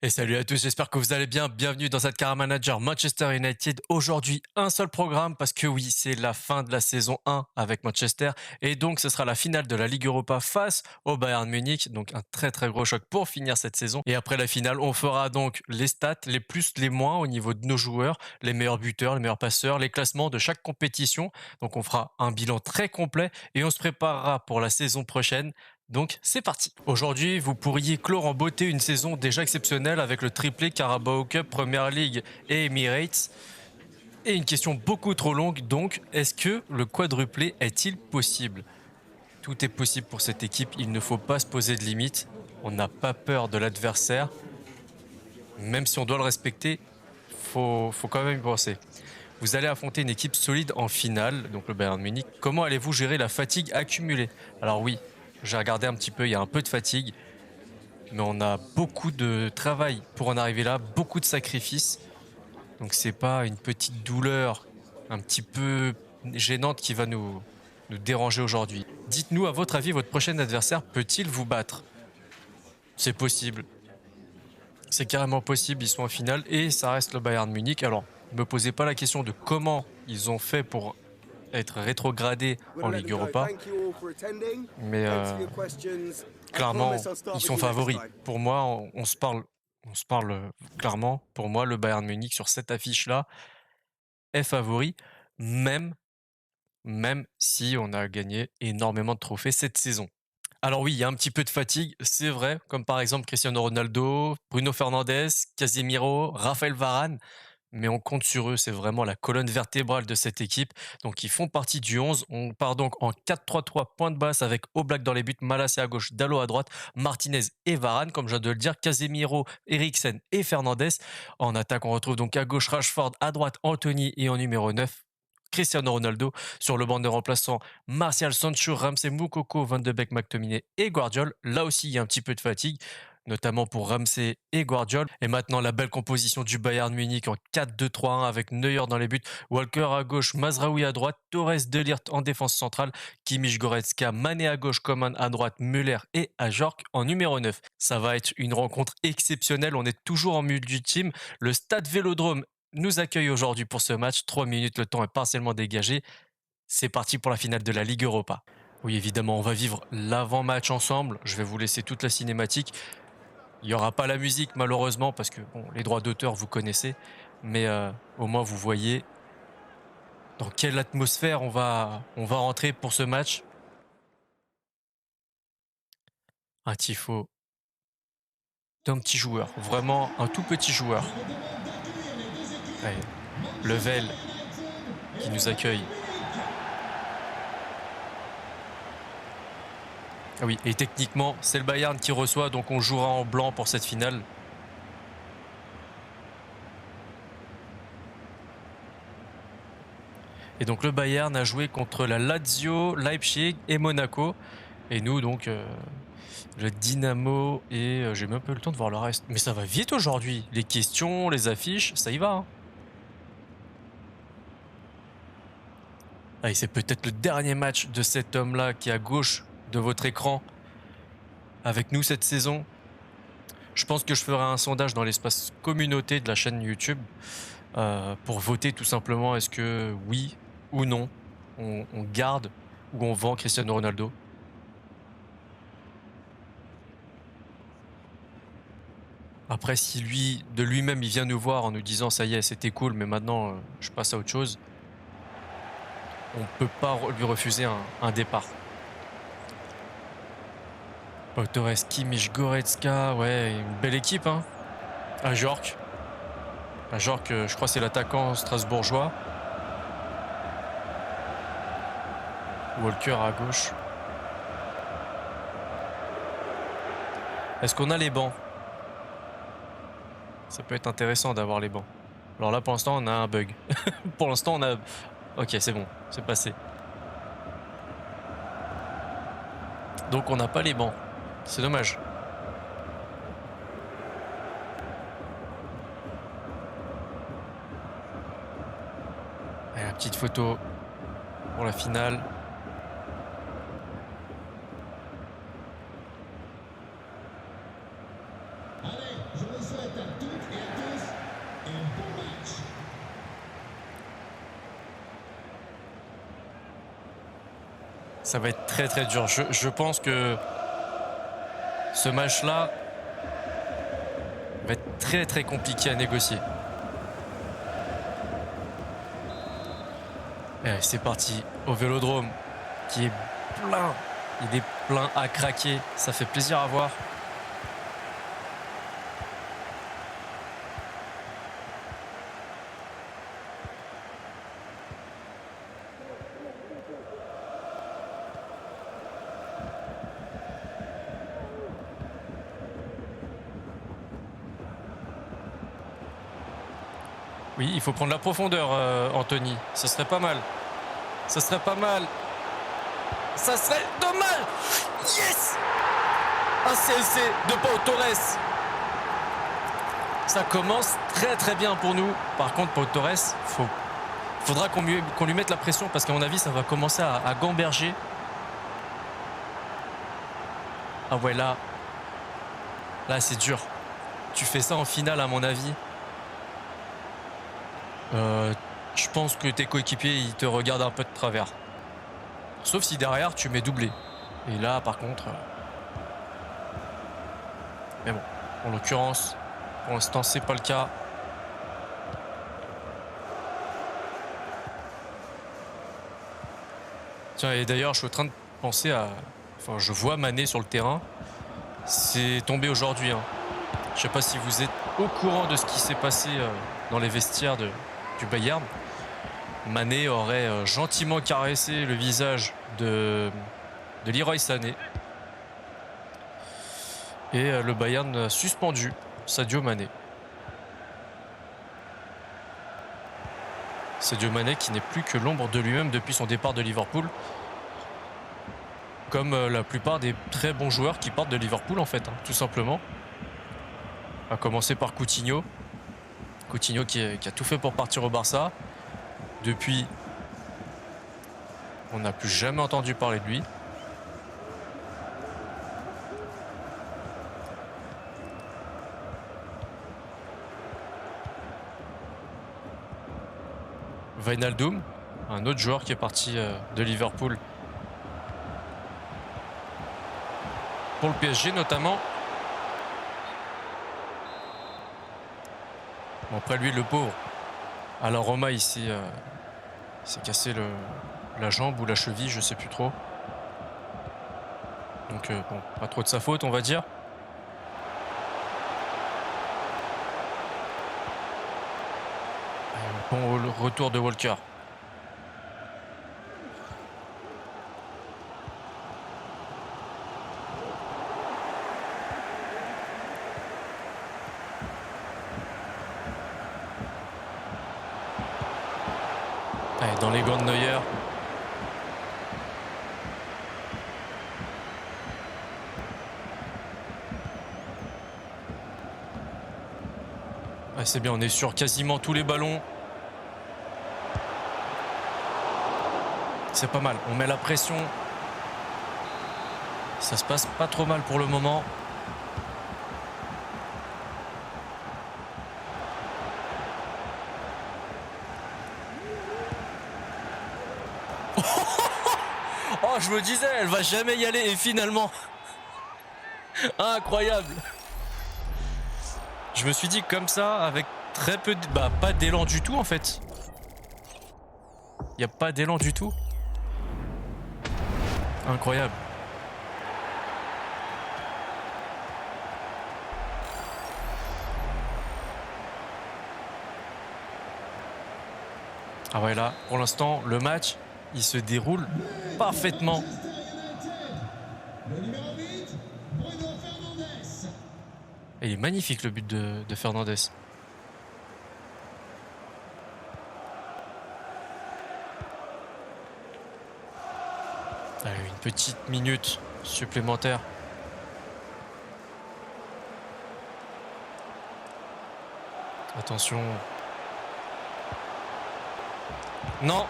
Et salut à tous, j'espère que vous allez bien. Bienvenue dans cette Car Manager Manchester United. Aujourd'hui, un seul programme parce que oui, c'est la fin de la saison 1 avec Manchester. Et donc, ce sera la finale de la Ligue Europa face au Bayern Munich. Donc, un très très gros choc pour finir cette saison. Et après la finale, on fera donc les stats, les plus, les moins au niveau de nos joueurs, les meilleurs buteurs, les meilleurs passeurs, les classements de chaque compétition. Donc, on fera un bilan très complet et on se préparera pour la saison prochaine. Donc c'est parti. Aujourd'hui, vous pourriez clore en beauté une saison déjà exceptionnelle avec le triplé Carabao Cup, Premier League et Emirates. Et une question beaucoup trop longue, donc est-ce que le quadruplé est-il possible? Tout est possible pour cette équipe, il ne faut pas se poser de limites. On n'a pas peur de l'adversaire, même si on doit le respecter, faut quand même y penser. Vous allez affronter une équipe solide en finale, donc le Bayern Munich. Comment allez-vous gérer la fatigue accumulée? Alors oui, j'ai regardé un petit peu, il y a un peu de fatigue, mais on a beaucoup de travail pour en arriver là, beaucoup de sacrifices. Donc c'est pas une petite douleur un petit peu gênante qui va nous déranger aujourd'hui. Dites-nous, à votre avis, votre prochain adversaire peut-il vous battre? C'est possible. C'est carrément possible, ils sont en finale et ça reste le Bayern Munich. Alors, ne me posez pas la question de comment ils ont fait pour être rétrogradés I'm en going to let Ligue them go. Europa, Thank you all for attending. mais Thanks for your questions. I promise clairement, I'll start ils with sont you next favoris. time. Pour moi, on se parle clairement. Pour moi, le Bayern Munich sur cette affiche-là est favori, même, même si on a gagné énormément de trophées cette saison. Alors oui, il y a un petit peu de fatigue, c'est vrai, comme par exemple Cristiano Ronaldo, Bruno Fernandes, Casemiro, Raphaël Varane, mais on compte sur eux, c'est vraiment la colonne vertébrale de cette équipe. Donc ils font partie du 11. On part donc en 4-3-3, point de basse avec Oblak dans les buts, Malacia à gauche, Dalot à droite, Martinez et Varane, comme je viens de le dire, Casemiro, Eriksen et Fernandes. En attaque, on retrouve donc à gauche Rashford, à droite Anthony et en numéro 9, Cristiano Ronaldo. Sur le banc de remplaçants, Martial, Sancho, Ramsey, Moukoko, Van de Beek, McTominay et Guardiol. Là aussi, il y a un petit peu de fatigue, notamment pour Ramsey et Guardiol. Et maintenant, la belle composition du Bayern Munich en 4-2-3-1 avec Neuer dans les buts, Walker à gauche, Mazraoui à droite, Torres, De Ligt en défense centrale, Kimmich, Goretzka, Mané à gauche, Coman à droite, Müller et Ajorc en numéro 9. Ça va être une rencontre exceptionnelle. On est toujours en multi-team. Le stade Vélodrome nous accueille aujourd'hui pour ce match. 3 minutes, le temps est partiellement dégagé. C'est parti pour la finale de la Ligue Europa. Oui, évidemment, on va vivre l'avant-match ensemble. Je vais vous laisser toute la cinématique. Il n'y aura pas la musique, malheureusement, parce que bon, les droits d'auteur, vous connaissez. Mais au moins, vous voyez dans quelle atmosphère on va rentrer pour ce match. Un tifo d'un petit joueur, vraiment un tout petit joueur. Allez, Level qui nous accueille. Ah oui, et techniquement, c'est le Bayern qui reçoit, donc on jouera en blanc pour cette finale. Et donc le Bayern a joué contre la Lazio, Leipzig et Monaco. Et nous, donc, le Dynamo et j'ai même pas eu le temps de voir le reste. Mais ça va vite aujourd'hui. Les questions, les affiches, ça y va, hein. Allez, c'est peut-être le dernier match de cet homme-là qui est à gauche de votre écran avec nous cette saison. Je pense que je ferai un sondage dans l'espace communauté de la chaîne YouTube pour voter tout simplement est-ce que oui ou non on garde ou on vend Cristiano Ronaldo. Après, si lui, de lui-même, il vient nous voir en nous disant ça y est, c'était cool, mais maintenant je passe à autre chose, on peut pas lui refuser un départ. Pau Torres, Kimmich, Goretzka, ouais, une belle équipe, hein. Ajorc. Ajorc, je crois que c'est l'attaquant strasbourgeois. Walker à gauche. Est-ce qu'on a les bancs? Ça peut être intéressant d'avoir les bancs. Alors là, pour l'instant, on a un bug. Pour l'instant, on a... Ok, c'est bon, c'est passé. Donc on n'a pas les bancs. C'est dommage. Allez, la petite photo pour la finale. Ça va être très, très dur. Je pense que ce match-là va être très, très compliqué à négocier. Et c'est parti au Vélodrome qui est plein. Il est plein à craquer. Ça fait plaisir à voir. Oui, il faut prendre la profondeur, Anthony. Ce serait pas mal. Ce serait pas mal. Ça serait dommage. Yes. Un CSC de Pau Torres. Ça commence très très bien pour nous. Par contre, Pau Torres, faudra qu'on lui mette la pression parce qu'à mon avis, ça va commencer à gamberger. Ah ouais, là c'est dur. Tu fais ça en finale, à mon avis. Je pense que tes coéquipiers, ils te regardent un peu de travers. Sauf si derrière, tu mets doublé. Et là, par contre... Mais bon, en l'occurrence, pour l'instant, c'est pas le cas. Tiens, et d'ailleurs, je suis en train de penser à... Enfin, je vois Mané sur le terrain. C'est tombé aujourd'hui. Hein. Je sais pas si vous êtes au courant de ce qui s'est passé dans les vestiaires du Bayern. Mané aurait gentiment caressé le visage de Leroy Sané. Et le Bayern a suspendu Sadio Mané. Sadio Mané qui n'est plus que l'ombre de lui-même depuis son départ de Liverpool. Comme la plupart des très bons joueurs qui partent de Liverpool en fait, hein, tout simplement. À commencer par Coutinho. Coutinho qui a tout fait pour partir au Barça. Depuis, on n'a plus jamais entendu parler de lui. Wijnaldum, un autre joueur qui est parti de Liverpool pour le PSG notamment. Bon, après lui, le pauvre, à la Roma, il s'est cassé la jambe ou la cheville, je sais plus trop. Donc bon, pas trop de sa faute, on va dire. Bon, le retour de Walker. Allez, dans les gants de Neuer. Ah, c'est bien, on est sur quasiment tous les ballons. C'est pas mal, on met la pression. Ça se passe pas trop mal pour le moment. Oh, je me disais, elle va jamais y aller et finalement. Incroyable. Je me suis dit comme ça, avec très peu de... Bah, pas d'élan du tout en fait. Il n'y a pas d'élan du tout. Incroyable. Ah ouais, là, pour l'instant, le match, il se déroule parfaitement. Et il est magnifique le but de Fernandez. Allez, une petite minute supplémentaire. Attention. Non.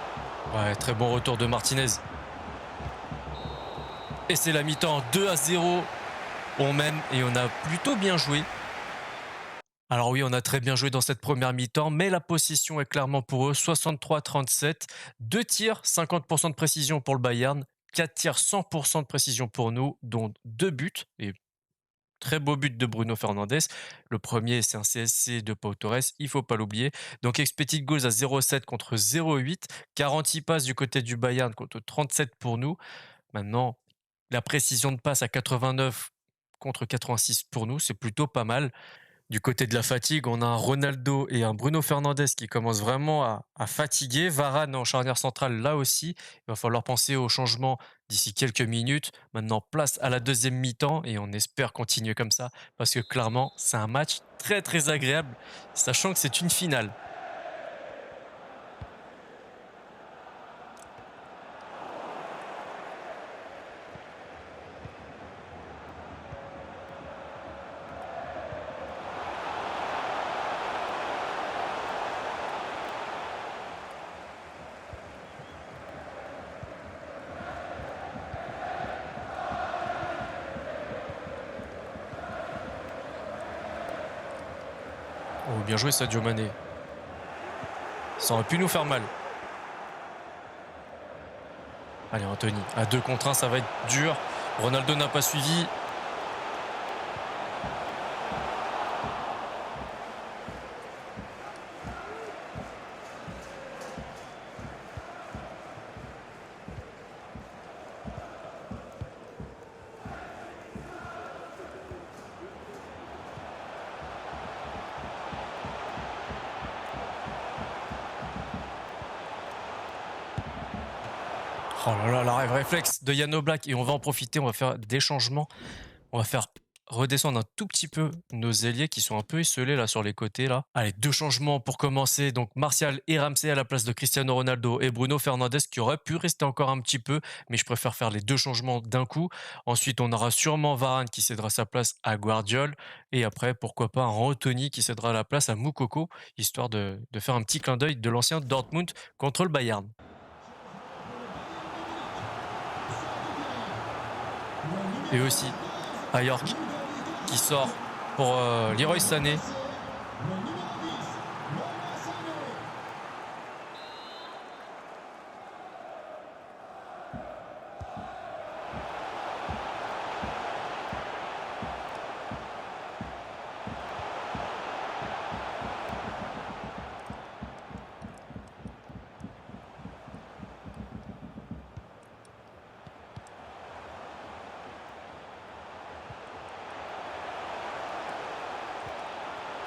Ouais, très bon retour de Martinez. Et c'est la mi-temps, 2-0. On mène et on a plutôt bien joué. Alors oui, on a très bien joué dans cette première mi-temps, mais la possession est clairement pour eux, 63-37. 2 tirs, 50% de précision pour le Bayern, 4 tirs, 100% de précision pour nous, dont 2 buts et très beau but de Bruno Fernandes. Le premier, c'est un CSC de Pau Torres, il faut pas l'oublier. Donc expected goals à 0,7 contre 0,8, 46 passes du côté du Bayern contre 37 pour nous. Maintenant, la précision de passe à 89 contre 86 pour nous, c'est plutôt pas mal. Du côté de la fatigue, on a un Ronaldo et un Bruno Fernandes qui commencent vraiment à fatiguer. Varane en charnière centrale, là aussi. Il va falloir penser au changement d'ici quelques minutes. Maintenant, place à la deuxième mi-temps et on espère continuer comme ça parce que clairement, c'est un match très très agréable, sachant que c'est une finale. Oh, bien joué Sadio Mané. Ça aurait pu nous faire mal. Allez Anthony, à 2 contre 1, ça va être dur. Ronaldo n'a pas suivi. Oh là là, la rêve réflexe de Yann Oblak et on va en profiter, on va faire des changements. On va faire redescendre un tout petit peu nos ailiers qui sont un peu esselés là sur les côtés là. Allez, 2 changements pour commencer. Donc Martial et Ramsey à la place de Cristiano Ronaldo et Bruno Fernandes qui aurait pu rester encore un petit peu, mais je préfère faire les 2 changements d'un coup. Ensuite, on aura sûrement Varane qui cédera sa place à Guardiola et après, pourquoi pas un Anthony qui cédera la place à Moukoko, histoire de faire un petit clin d'œil de l'ancien Dortmund contre le Bayern. Et aussi à York qui sort pour Leroy Sané.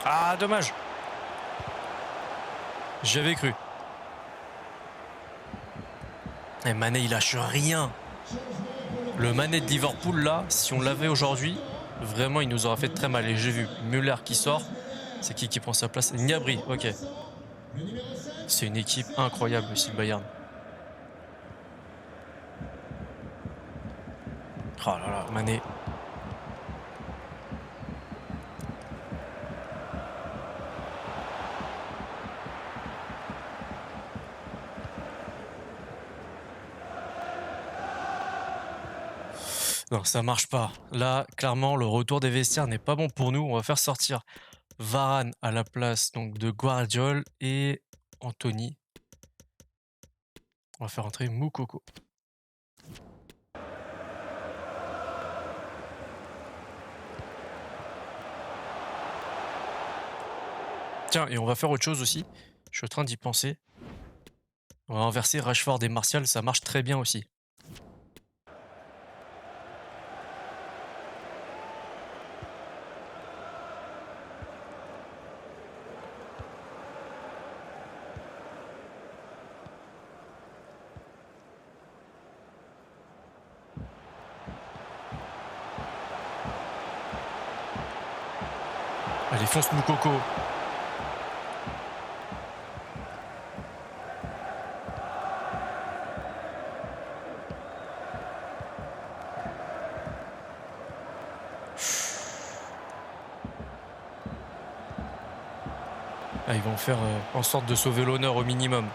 Ah, dommage. J'avais cru. Et Mané, il lâche rien. Le Mané de Liverpool, là, si on l'avait aujourd'hui, vraiment, il nous aura fait très mal. Et j'ai vu Müller qui sort. C'est qui prend sa place? Gnabry, ok. C'est une équipe incroyable aussi, le Bayern. Oh là là, Mané. Non, ça marche pas. Là, clairement, le retour des vestiaires n'est pas bon pour nous. On va faire sortir Varane à la place donc de Guardiola et Anthony. On va faire entrer Moukoko. Tiens, et on va faire autre chose aussi. Je suis en train d'y penser. On va inverser Rashford et Martial, ça marche très bien aussi. Allez, fonce Moukoko. Ah, ils vont faire en sorte de sauver l'honneur au minimum.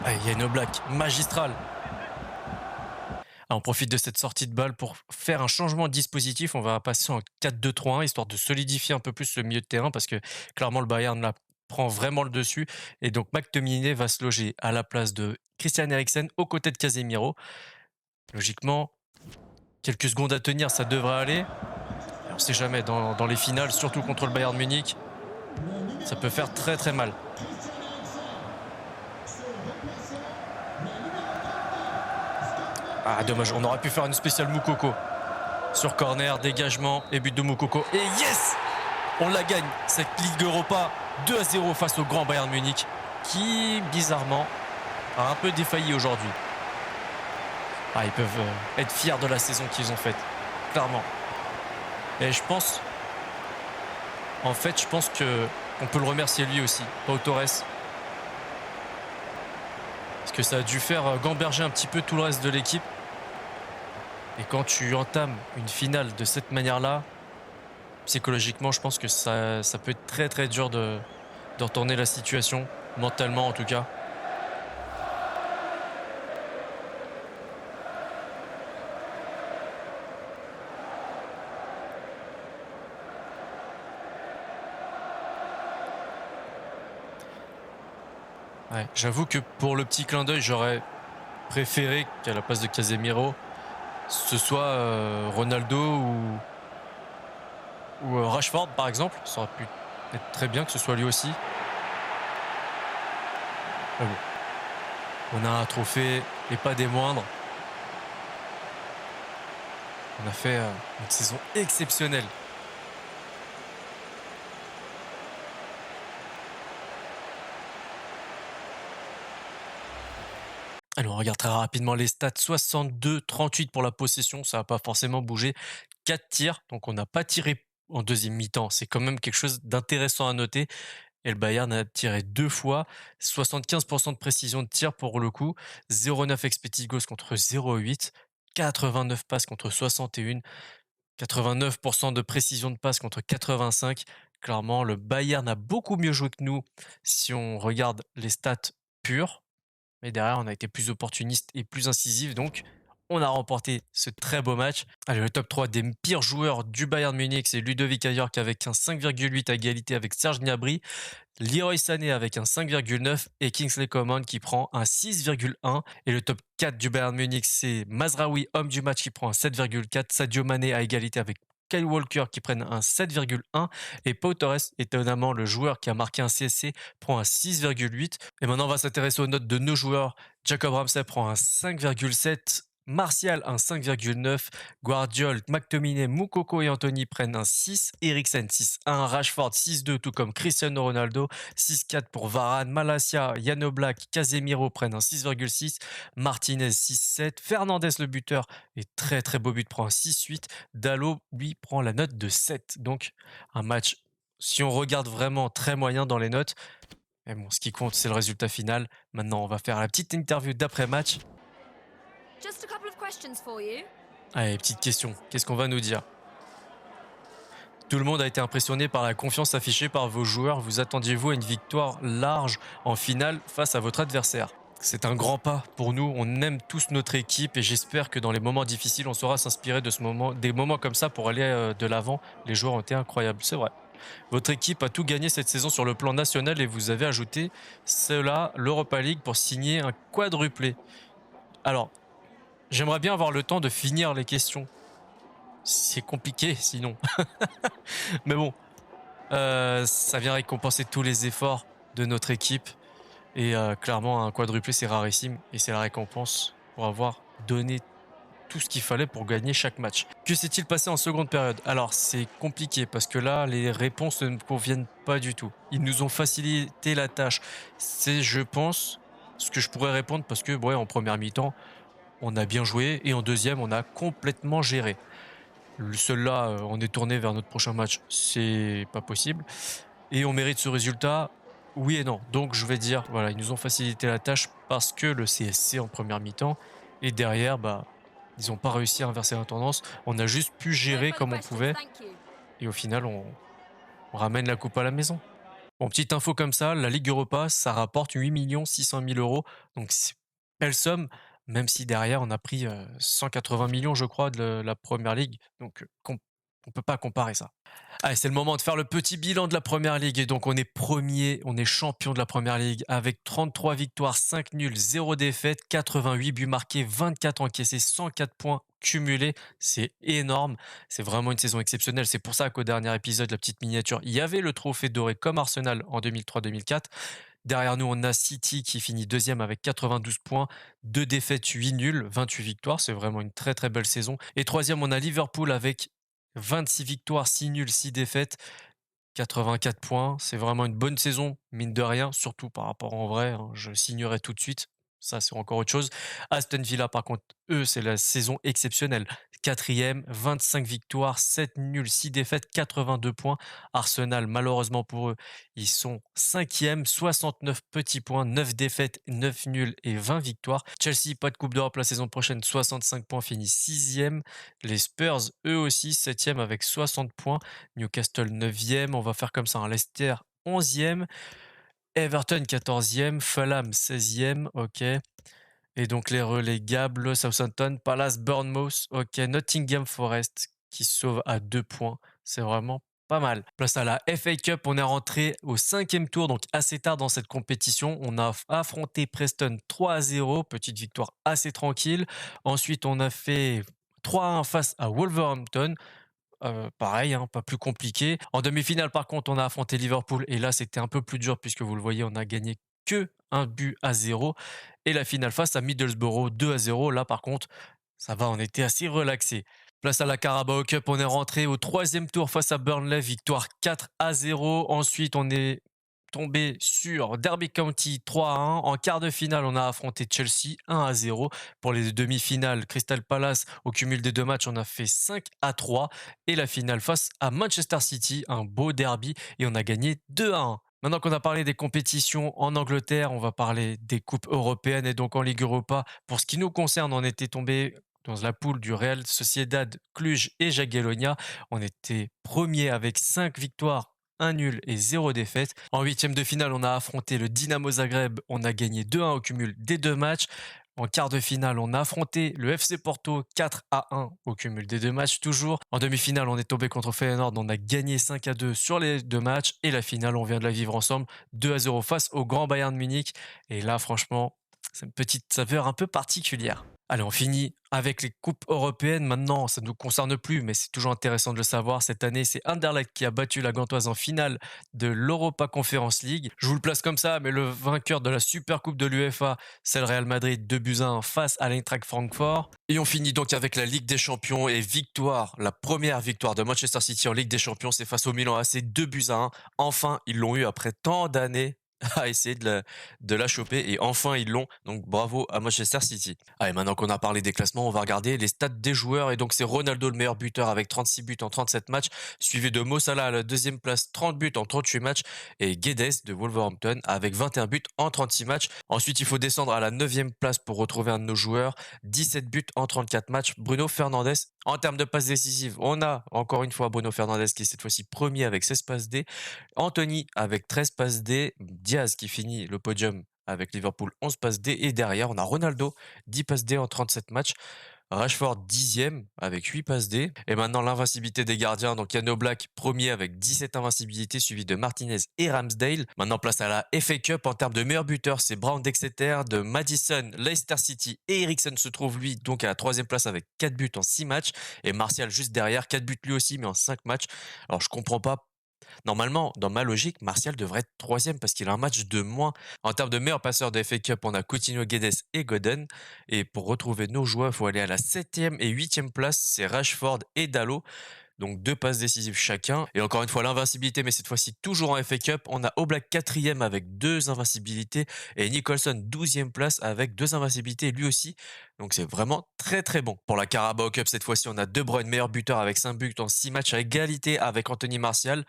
Ah, il y a une Oblak magistrale. Ah, On profite de cette sortie de balle pour faire un changement de dispositif. On va passer en 4-2-3-1, histoire de solidifier un peu plus le milieu de terrain parce que clairement le Bayern là prend vraiment le dessus. Et donc McTominay va se loger à la place de Christian Eriksen aux côtés de Casemiro. Logiquement, quelques secondes à tenir, ça devrait aller. Et on ne sait jamais, dans les finales, surtout contre le Bayern Munich, ça peut faire très très mal. Ah dommage, on aurait pu faire une spéciale Moukoko. Sur corner, dégagement et but de Moukoko. Et yes, on la gagne, cette Ligue Europa 2-0 face au grand Bayern Munich qui, bizarrement, a un peu défailli aujourd'hui. Ah, ils peuvent être fiers de la saison qu'ils ont faite, clairement. Et je pense, en fait, je pense qu'on peut le remercier lui aussi, Pau Torres. Parce que ça a dû faire gamberger un petit peu tout le reste de l'équipe. Et quand tu entames une finale de cette manière-là, psychologiquement, je pense que ça peut être très très dur de retourner la situation, mentalement en tout cas. Ouais, j'avoue que pour le petit clin d'œil, j'aurais préféré qu'à la place de Casemiro, ce soit Ronaldo ou Rashford par exemple. Ça aurait pu être très bien que ce soit lui aussi. Mais bon, on a un trophée et pas des moindres. On a fait une saison exceptionnelle. Allez, on regarde très rapidement les stats. 62-38 pour la possession, ça n'a pas forcément bougé. 4 tirs, donc on n'a pas tiré en deuxième mi-temps. C'est quand même quelque chose d'intéressant à noter. Et le Bayern a tiré 2 fois, 75% de précision de tir pour le coup, 0,9 expected goals contre 0,8, 89 passes contre 61, 89% de précision de passe contre 85. Clairement, le Bayern a beaucoup mieux joué que nous si on regarde les stats pures. Mais derrière, on a été plus opportuniste et plus incisif. Donc, on a remporté ce très beau match. Allez, le top 3 des pires joueurs du Bayern Munich, c'est Ludovic Ayerk avec un 5,8 à égalité avec Serge Gnabry. Leroy Sané avec un 5,9 et Kingsley Coman qui prend un 6,1. Et le top 4 du Bayern Munich, c'est Mazraoui, homme du match, qui prend un 7,4. Sadio Mané à égalité avec Kyle Walker qui prennent un 7,1 et Pau Torres, étonnamment le joueur qui a marqué un CSC, prend un 6,8. Et maintenant on va s'intéresser aux notes de nos joueurs. Jacob Ramsey prend un 5,7. Martial un 5,9, Guardiol, McTominay, Moukoko et Anthony prennent un 6, Eriksen 6,1, Rashford 6,2 tout comme Cristiano Ronaldo, 6,4 pour Varane, Malacia, Jan Oblak, Casemiro prennent un 6,6, Martinez 6,7, Fernandez le buteur et très très beau but prend un 6,8, Dalot lui prend la note de 7. Donc un match, si on regarde vraiment très moyen dans les notes, mais bon, ce qui compte c'est le résultat final. Maintenant on va faire la petite interview d'après-match. Just a couple of questions for you. Allez, petite question. Qu'est-ce qu'on va nous dire? Tout le monde a été impressionné par la confiance affichée par vos joueurs. Vous attendiez-vous à une victoire large en finale face à votre adversaire? C'est un grand pas pour nous. On aime tous notre équipe et j'espère que dans les moments difficiles, on saura s'inspirer des moments comme ça pour aller de l'avant. Les joueurs ont été incroyables, c'est vrai. Votre équipe a tout gagné cette saison sur le plan national et vous avez ajouté cela, l'Europa League, pour signer un quadruplé. Alors, j'aimerais bien avoir le temps de finir les questions. C'est compliqué sinon. Mais bon, ça vient récompenser tous les efforts de notre équipe. Et clairement, un quadruplé, c'est rarissime. Et c'est la récompense pour avoir donné tout ce qu'il fallait pour gagner chaque match. Que s'est-il passé en seconde période? Alors, c'est compliqué parce que là, les réponses ne me conviennent pas du tout. Ils nous ont facilité la tâche. C'est, je pense, ce que je pourrais répondre parce que, ouais, en première mi-temps, on a bien joué et en deuxième, on a complètement géré. Seul là, on est tourné vers notre prochain match, c'est pas possible. Et on mérite ce résultat, oui et non. Donc je vais dire, voilà, ils nous ont facilité la tâche parce que le CSC en première mi-temps et derrière, bah, ils n'ont pas réussi à inverser la tendance. On a juste pu No gérer further comme on questions, pouvait thank you. et au final, on ramène la coupe à la maison. Bon, petite info comme ça, la Ligue Europa, ça rapporte 8 600 000 euros. Donc, c'est une belle somme. même si derrière on a pris 180 millions, je crois, de la Premier League. Donc, on peut pas comparer ça. Allez, c'est le moment de faire le petit bilan de la Première Ligue. Et donc, on est premier, on est champion de la Première Ligue avec 33 victoires, 5 nuls, 0 défaite, 88 buts marqués, 24 encaissés, 104 points cumulés. C'est énorme. C'est vraiment une saison exceptionnelle. C'est pour ça qu'au dernier épisode, la petite miniature, il y avait le trophée doré comme Arsenal en 2003-2004. Derrière nous, on a City qui finit deuxième avec 92 points, 2 défaites, 8 nuls, 28 victoires. C'est vraiment une très très belle saison. Et troisième, on a Liverpool avec 26 victoires, 6 nuls, 6 défaites, 84 points. C'est vraiment une bonne saison, mine de rien, surtout par rapport en vrai. Hein, je signerai tout de suite. Ça, c'est encore autre chose. Aston Villa, par contre, eux, c'est la saison exceptionnelle. Quatrième, 25 victoires, 7 nuls, 6 défaites, 82 points. Arsenal, malheureusement pour eux, ils sont cinquième, 69 petits points, 9 défaites, 9 nuls et 20 victoires. Chelsea, pas de Coupe d'Europe la saison prochaine, 65 points, finit sixième. Les Spurs, eux aussi, septième avec 60 points. Newcastle 9e, on va faire comme ça, un Leicester 11e, Everton 14e, Fulham 16e, ok. Et donc les relégables, Southampton, Palace, Bournemouth, ok, Nottingham Forest qui se sauve à 2 points, c'est vraiment pas mal. Place à la FA Cup, on est rentré au 5e tour, donc assez tard dans cette compétition. On a affronté Preston 3-0, petite victoire assez tranquille. Ensuite, on a fait 3-1 face à Wolverhampton. Pareil, hein, pas plus compliqué. En demi-finale, par contre, on a affronté Liverpool et là, c'était un peu plus dur puisque vous le voyez, on a gagné que 1 but à 0. Et la finale face à Middlesbrough 2-0. Là, par contre, ça va, on était assez relaxé. Place à la Carabao Cup, on est rentré au 3e tour face à Burnley, victoire 4-0. Ensuite, on est tombé sur Derby County 3-1. En quart de finale, on a affronté Chelsea 1-0. Pour les demi-finales, Crystal Palace, au cumul des 2 matchs, on a fait 5-3. Et la finale face à Manchester City, un beau derby, et on a gagné 2-1. Maintenant qu'on a parlé des compétitions en Angleterre, on va parler des coupes européennes et donc en Ligue Europa. Pour ce qui nous concerne, on était tombé dans la poule du Real Sociedad, Cluj et Jagiellonia. On était premier avec 5 victoires, 1 nul et 0 défaite. En huitième de finale, on a affronté le Dynamo Zagreb. On a gagné 2-1 au cumul des 2 matchs. En quart de finale, on a affronté le FC Porto 4-1 au cumul des 2 matchs toujours. En demi-finale, on est tombé contre Feyenoord. On a gagné 5-2 sur les 2 matchs. Et la finale, on vient de la vivre ensemble, 2-0 face au Grand Bayern de Munich. Et là, franchement, c'est une petite saveur un peu particulière. Allez, on finit avec les coupes européennes. Maintenant, ça ne nous concerne plus, mais c'est toujours intéressant de le savoir. Cette année, c'est Anderlecht qui a battu la Gantoise en finale de l'Europa Conference League. Je vous le place comme ça, mais le vainqueur de la Super Coupe de l'UEFA, c'est le Real Madrid 2-1 face à l'Eintracht Francfort. Et on finit donc avec la Ligue des Champions et victoire, la première victoire de Manchester City en Ligue des Champions, c'est face au Milan AC 2-1. Enfin, ils l'ont eu après tant d'années à essayer de la choper et enfin ils l'ont, donc bravo à Manchester City. Allez, maintenant qu'on a parlé des classements, on va regarder les stats des joueurs et donc c'est Ronaldo le meilleur buteur avec 36 buts en 37 matchs, suivi de Mo Salah à la deuxième place, 30 buts en 38 matchs et Guedes de Wolverhampton avec 21 buts en 36 matchs. Ensuite il faut descendre à la 9e place pour retrouver un de nos joueurs, 17 buts en 34 matchs, Bruno Fernandes. En termes de passes décisives, on a encore une fois Bruno Fernandes qui est cette fois-ci premier avec 16 passes D, Anthony avec 13 passes D, Diaz qui finit le podium avec Liverpool 11 passes D et derrière on a Ronaldo 10 passes D en 37 matchs, Rashford 10e avec 8 passes D et maintenant l'invincibilité des gardiens, donc Yann Oblak premier avec 17 invincibilités suivi de Martinez et Ramsdale. Maintenant place à la FA Cup en termes de meilleurs buteurs, c'est Brown d'Exeter, de Madison, Leicester City et Eriksen se trouve lui donc à la 3e place avec 4 buts en 6 matchs et Martial juste derrière 4 buts lui aussi mais en 5 matchs. Alors je comprends pas. Normalement, dans ma logique, Martial devrait être troisième parce qu'il a un match de moins. En termes de meilleurs passeurs de FA Cup, on a Coutinho, Guedes et Godden. Et pour retrouver nos joueurs, il faut aller à la 7e et 8e place. C'est Rashford et Dalot. Donc 2 passes décisives chacun. Et encore une fois, l'invincibilité, mais cette fois-ci toujours en FA Cup. On a Oblak 4e avec 2 invincibilités. Et Nicholson 12e place avec 2 invincibilités lui aussi. Donc c'est vraiment très très bon. Pour la Carabao Cup, cette fois-ci, on a De Bruyne, meilleur buteur avec 5 buts en 6 matchs à égalité avec Anthony Martial.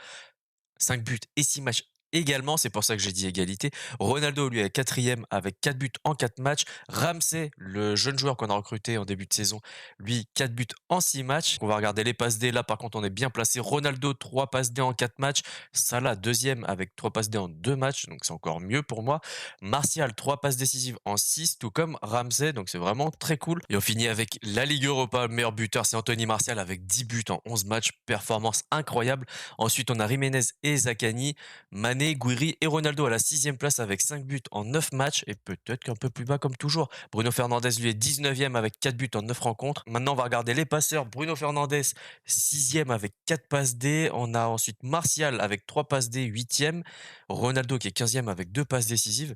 5 buts et 6 matchs également, c'est pour ça que j'ai dit égalité. Ronaldo, lui, est quatrième avec 4 buts en 4 matchs. Ramsey, le jeune joueur qu'on a recruté en début de saison, lui, 4 buts en 6 matchs. On va regarder les passes D. Là, par contre, on est bien placé. Ronaldo, 3 passes D en 4 matchs. Salah, deuxième avec 3 passes D en 2 matchs. Donc, c'est encore mieux pour moi. Martial, 3 passes décisives en 6, tout comme Ramsey. Donc, c'est vraiment très cool. Et on finit avec la Ligue Europa. Le meilleur buteur, c'est Anthony Martial avec 10 buts en 11 matchs. Performance incroyable. Ensuite, on a Jiménez et Zaccagni. Mané, Guiri et Ronaldo à la 6e place avec 5 buts en 9 matchs et peut-être qu'un peu plus bas comme toujours. Bruno Fernandes lui est 19e avec 4 buts en 9 rencontres. Maintenant, on va regarder les passeurs. Bruno Fernandes 6e avec 4 passes D. On a ensuite Martial avec 3 passes D, 8e. Ronaldo qui est 15e avec 2 passes décisives.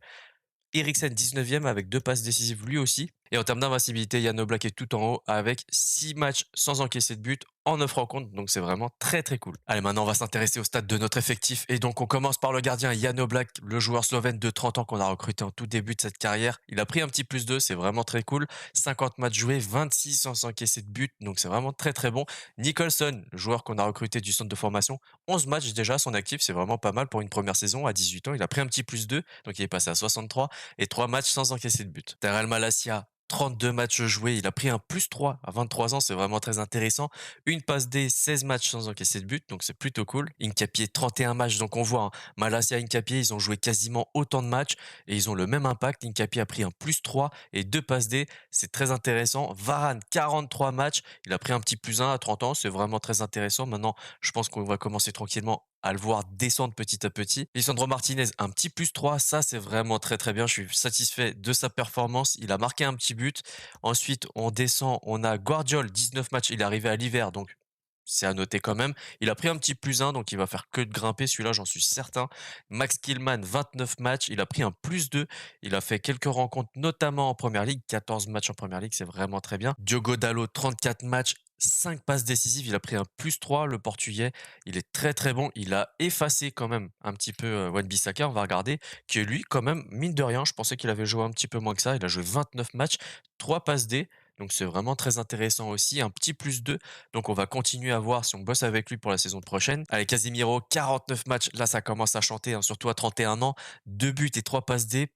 Eriksen 19e avec 2 passes décisives lui aussi. Et en termes d'invincibilité, Yann Oblak est tout en haut avec 6 matchs sans encaisser de but en 9 rencontres. Donc c'est vraiment très très cool. Allez, maintenant on va s'intéresser au stade de notre effectif. Et donc on commence par le gardien Yann Oblak, le joueur slovène de 30 ans qu'on a recruté en tout début de cette carrière. Il a pris un petit plus 2, c'est vraiment très cool. 50 matchs joués, 26 sans encaisser de but. Donc c'est vraiment très très bon. Nicholson, le joueur qu'on a recruté du centre de formation, 11 matchs déjà à son actif. C'est vraiment pas mal pour une première saison à 18 ans. Il a pris un petit plus 2, donc il est passé à 63 et 3 matchs sans encaisser de but. Terrell Malacia, 32 matchs joués, il a pris un plus 3 à 23 ans, c'est vraiment très intéressant. Une passe D, 16 matchs sans encaisser de but, donc c'est plutôt cool. Incapié, 31 matchs, donc on voit, hein, Malacia et Incapié, ils ont joué quasiment autant de matchs et ils ont le même impact. Incapié a pris un plus 3 et 2 passes D, c'est très intéressant. Varane, 43 matchs, il a pris un petit plus 1 à 30 ans, c'est vraiment très intéressant. Maintenant, je pense qu'on va commencer tranquillement à le voir descendre petit à petit. Lisandro Martinez, un petit plus 3, ça c'est vraiment très très bien, je suis satisfait de sa performance, il a marqué un petit but. Ensuite, on descend, on a Guardiol, 19 matchs, il est arrivé à l'hiver, donc c'est à noter quand même. Il a pris un petit plus 1, donc il va faire que de grimper, celui-là j'en suis certain. Max Killman, 29 matchs, il a pris un plus 2, il a fait quelques rencontres, notamment en Première Ligue, 14 matchs en Première Ligue, c'est vraiment très bien. Diogo Dalot, 34 matchs, 5 passes décisives, il a pris un plus 3, le Portugais, il est très très bon, il a effacé quand même un petit peu Wan-Bissaka, on va regarder, que lui quand même, mine de rien, je pensais qu'il avait joué un petit peu moins que ça, il a joué 29 matchs, 3 passes D, donc c'est vraiment très intéressant aussi, un petit plus 2, donc on va continuer à voir si on bosse avec lui pour la saison prochaine. Allez, Casemiro, 49 matchs, là ça commence à chanter, hein, surtout à 31 ans, 2 buts et 3 passes D,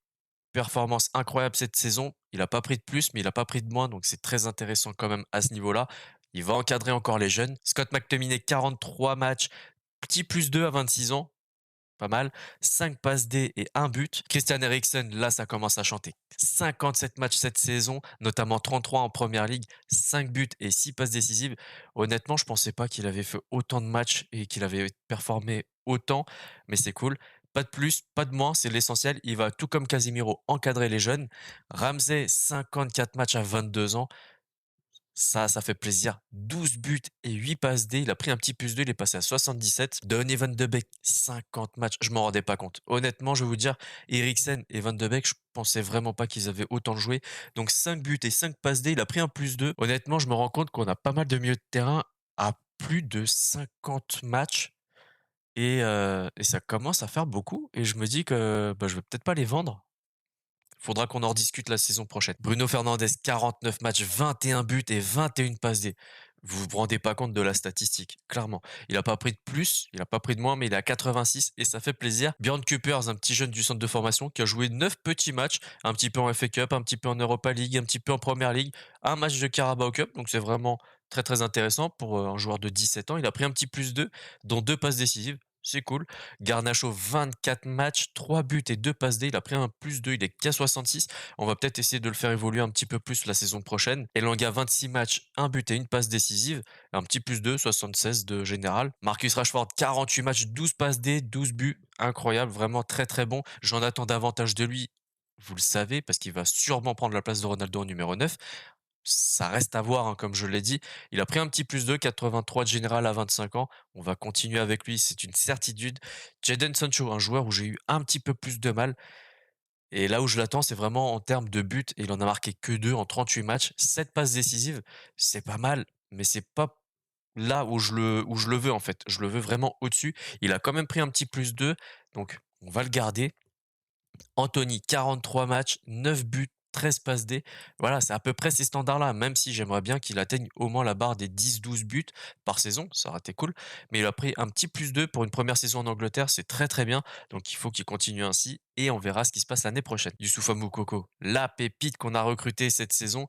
performance incroyable cette saison. Il a pas pris de plus, mais il a pas pris de moins, donc c'est très intéressant quand même à ce niveau-là. Il va encadrer encore les jeunes. Scott McTominay, 43 matchs, petit plus 2 à 26 ans, pas mal. 5 passes D et 1 but. Christian Eriksen, là, ça commence à chanter. 57 matchs cette saison, notamment 33 en première ligue, 5 buts et 6 passes décisives. Honnêtement, je pensais pas qu'il avait fait autant de matchs et qu'il avait performé autant, mais c'est cool. Pas de plus, pas de moins, c'est l'essentiel. Il va, tout comme Casemiro, encadrer les jeunes. Ramsey, 54 matchs à 22 ans. Ça fait plaisir. 12 buts et 8 passes D. Il a pris un petit plus 2, il est passé à 77. Donny Van de Beek, 50 matchs. Je m'en rendais pas compte. Honnêtement, je vais vous dire, Eriksen et Van de Beek, je pensais vraiment pas qu'ils avaient autant joué. Donc 5 buts et 5 passes D. Il a pris un plus 2. Honnêtement, je me rends compte qu'on a pas mal de milieux de terrain à plus de 50 matchs. Et ça commence à faire beaucoup. Et je me dis que bah, je vais peut-être pas les vendre. Faudra qu'on en rediscute la saison prochaine. Bruno Fernandes, 49 matchs, 21 buts et 21 passes D. Vous vous rendez pas compte de la statistique, clairement. Il a pas pris de plus, il a pas pris de moins, mais il est à 86 et ça fait plaisir. Bjorn Kuipers, un petit jeune du centre de formation qui a joué 9 petits matchs, un petit peu en FA Cup, un petit peu en Europa League, un petit peu en Premier League, un match de Carabao Cup, donc c'est vraiment très très intéressant pour un joueur de 17 ans. Il a pris un petit plus 2, dont 2 passes décisives. C'est cool. Garnacho, 24 matchs, 3 buts et 2 passes D. Il a pris un plus 2, il est qu'à 66. On va peut-être essayer de le faire évoluer un petit peu plus la saison prochaine. Elanga, 26 matchs, 1 but et une passe décisive. Un petit plus 2, 76 de général. Marcus Rashford, 48 matchs, 12 passes D, 12 buts. Incroyable, vraiment très très bon. J'en attends davantage de lui. Vous le savez, parce qu'il va sûrement prendre la place de Ronaldo en numéro 9. Ça reste à voir, hein, comme je l'ai dit. Il a pris un petit plus 2, 83 de général à 25 ans. On va continuer avec lui, c'est une certitude. Jadon Sancho, un joueur où j'ai eu un petit peu plus de mal. Et là où je l'attends, c'est vraiment en termes de buts. Et il en a marqué que 2 en 38 matchs. 7 passes décisives, c'est pas mal, mais c'est pas là où je le veux en fait. Je le veux vraiment au-dessus. Il a quand même pris un petit plus 2, donc on va le garder. Anthony, 43 matchs, 9 buts, 13 passes D. Voilà, c'est à peu près ces standards-là, même si j'aimerais bien qu'il atteigne au moins la barre des 10-12 buts par saison, ça aurait été cool. Mais il a pris un petit plus 2 pour une première saison en Angleterre, c'est très très bien. Donc il faut qu'il continue ainsi et on verra ce qui se passe l'année prochaine. Youssoupha Moukoko, la pépite qu'on a recrutée cette saison,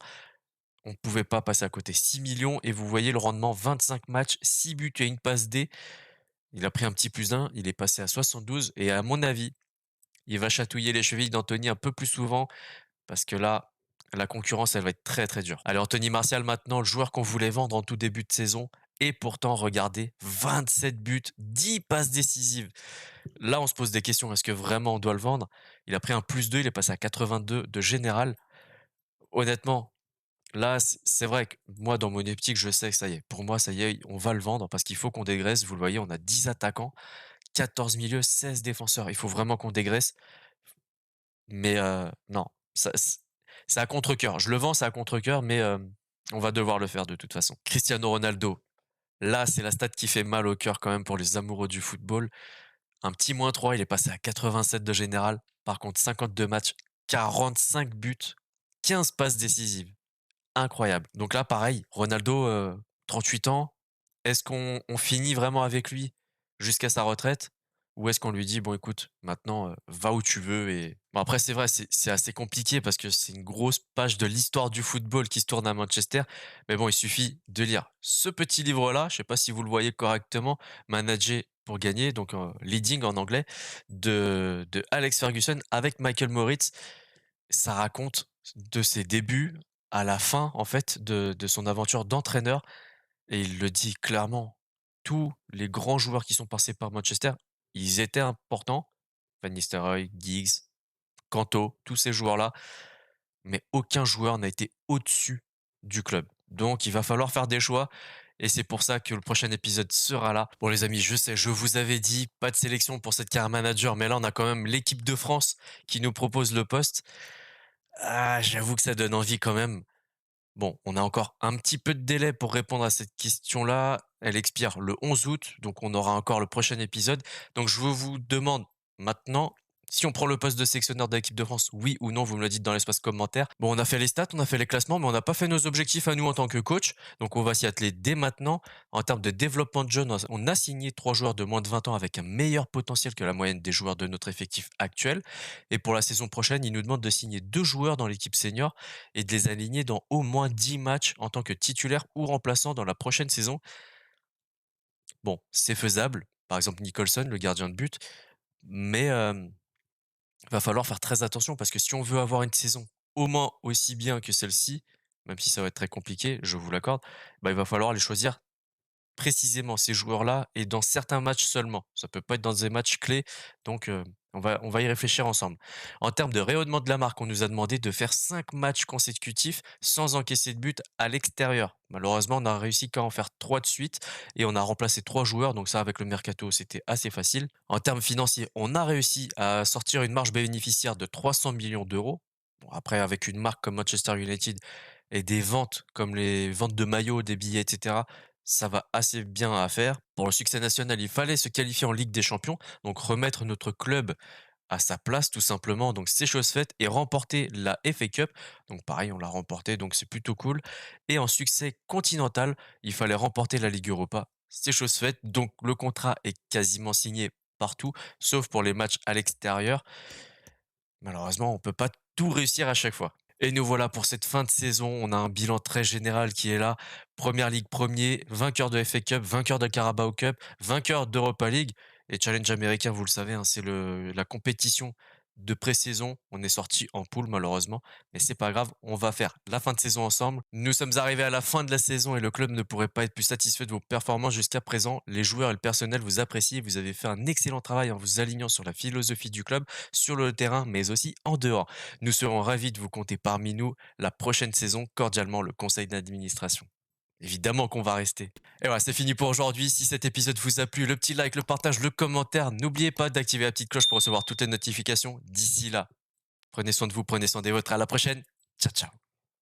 on ne pouvait pas passer à côté. 6 millions et vous voyez le rendement, 25 matchs, 6 buts et une passe D. Il a pris un petit plus 1, il est passé à 72 et à mon avis, il va chatouiller les chevilles d'Anthony un peu plus souvent parce que là, la concurrence, elle va être très très dure. Allez, Anthony Martial maintenant, le joueur qu'on voulait vendre en tout début de saison. Et pourtant, regardez, 27 buts, 10 passes décisives. Là, on se pose des questions. Est-ce que vraiment on doit le vendre? Il a pris un plus 2, il est passé à 82 de général. Honnêtement, là, c'est vrai que moi, dans mon optique, je sais que ça y est. Pour moi, ça y est, on va le vendre parce qu'il faut qu'on dégraisse. Vous le voyez, on a 10 attaquants, 14 milieux, 16 défenseurs. Il faut vraiment qu'on dégraisse. Mais non, ça c'est à contre-cœur. Je le vends, c'est à contre-cœur, mais on va devoir le faire de toute façon. Cristiano Ronaldo, là, c'est la stat qui fait mal au cœur quand même pour les amoureux du football. Un petit -3, il est passé à 87 de général. Par contre, 52 matchs, 45 buts, 15 passes décisives. Incroyable. Donc là, pareil, Ronaldo, 38 ans, est-ce qu'on finit vraiment avec lui jusqu'à sa retraite? Ou est-ce qu'on lui dit: «Bon écoute, maintenant, va où tu veux» et bon après c'est vrai, c'est assez compliqué parce que c'est une grosse page de l'histoire du football qui se tourne à Manchester. Mais bon, il suffit de lire ce petit livre-là, je sais pas si vous le voyez correctement, «Manager pour gagner», donc «Leading» en anglais, de Alex Ferguson avec Michael Moritz. Ça raconte de ses débuts à la fin, en fait, de son aventure d'entraîneur et il le dit clairement. Tous les grands joueurs qui sont passés par Manchester, ils étaient importants. Van Nistelrooy, Giggs, Kanto, tous ces joueurs-là, mais aucun joueur n'a été au-dessus du club. Donc il va falloir faire des choix et c'est pour ça que le prochain épisode sera là. Bon les amis, je sais, je vous avais dit pas de sélection pour cette carrière manager, mais là on a quand même l'équipe de France qui nous propose le poste. Ah, j'avoue que ça donne envie quand même. Bon, on a encore un petit peu de délai pour répondre à cette question-là. Elle expire le 11 août, donc on aura encore le prochain épisode. Donc je vous demande maintenant, si on prend le poste de sélectionneur de l'équipe de France, oui ou non, vous me le dites dans l'espace commentaire. Bon, on a fait les stats, on a fait les classements, mais on n'a pas fait nos objectifs à nous en tant que coach. Donc on va s'y atteler dès maintenant. En termes de développement de jeunes, on a signé 3 joueurs de moins de 20 ans avec un meilleur potentiel que la moyenne des joueurs de notre effectif actuel. Et pour la saison prochaine, il nous demande de signer 2 joueurs dans l'équipe senior et de les aligner dans au moins 10 matchs en tant que titulaire ou remplaçant dans la prochaine saison. Bon, c'est faisable. Par exemple, Nicholson, le gardien de but, mais va falloir faire très attention parce que si on veut avoir une saison au moins aussi bien que celle-ci, même si ça va être très compliqué, je vous l'accorde, bah, il va falloir les choisir précisément ces joueurs-là et dans certains matchs seulement. Ça peut pas être dans des matchs clés, donc on va y réfléchir ensemble. En termes de rayonnement de la marque, on nous a demandé de faire 5 matchs consécutifs sans encaisser de but à l'extérieur. Malheureusement, on a réussi qu'à en faire 3 de suite et on a remplacé 3 joueurs, donc ça avec le mercato, c'était assez facile. En termes financiers, on a réussi à sortir une marge bénéficiaire de 300 millions d'euros. Bon après avec une marque comme Manchester United et des ventes comme les ventes de maillots, des billets et cetera, ça va assez bien à faire. Pour le succès national, il fallait se qualifier en Ligue des Champions, donc remettre notre club à sa place tout simplement. Donc c'est chose faite et remporter la FA Cup. Donc pareil, on l'a remporté, donc c'est plutôt cool. Et en succès continental, il fallait remporter la Ligue Europa. C'est chose faite. Donc le contrat est quasiment signé partout, sauf pour les matchs à l'extérieur. Malheureusement, on peut pas tout réussir à chaque fois. Et nous voilà pour cette fin de saison. On a un bilan très général qui est là. Première Ligue premier, vainqueur de FA Cup, vainqueur de Carabao Cup, vainqueur d'Europa League et Challenge américain, vous le savez, hein, c'est la compétition de pré-saison. On est sorti en poule malheureusement, mais c'est pas grave. On va faire la fin de saison ensemble. Nous sommes arrivés à la fin de la saison et le club ne pourrait pas être plus satisfait de vos performances jusqu'à présent. Les joueurs et le personnel vous apprécient. Vous avez fait un excellent travail en vous alignant sur la philosophie du club, sur le terrain, mais aussi en dehors. Nous serons ravis de vous compter parmi nous la prochaine saison. Cordialement, le conseil d'administration. Évidemment qu'on va rester. Et voilà, c'est fini pour aujourd'hui. Si cet épisode vous a plu, le petit like, le partage, le commentaire. N'oubliez pas d'activer la petite cloche pour recevoir toutes les notifications. D'ici là, prenez soin de vous, prenez soin des vôtres. À la prochaine. Ciao, ciao.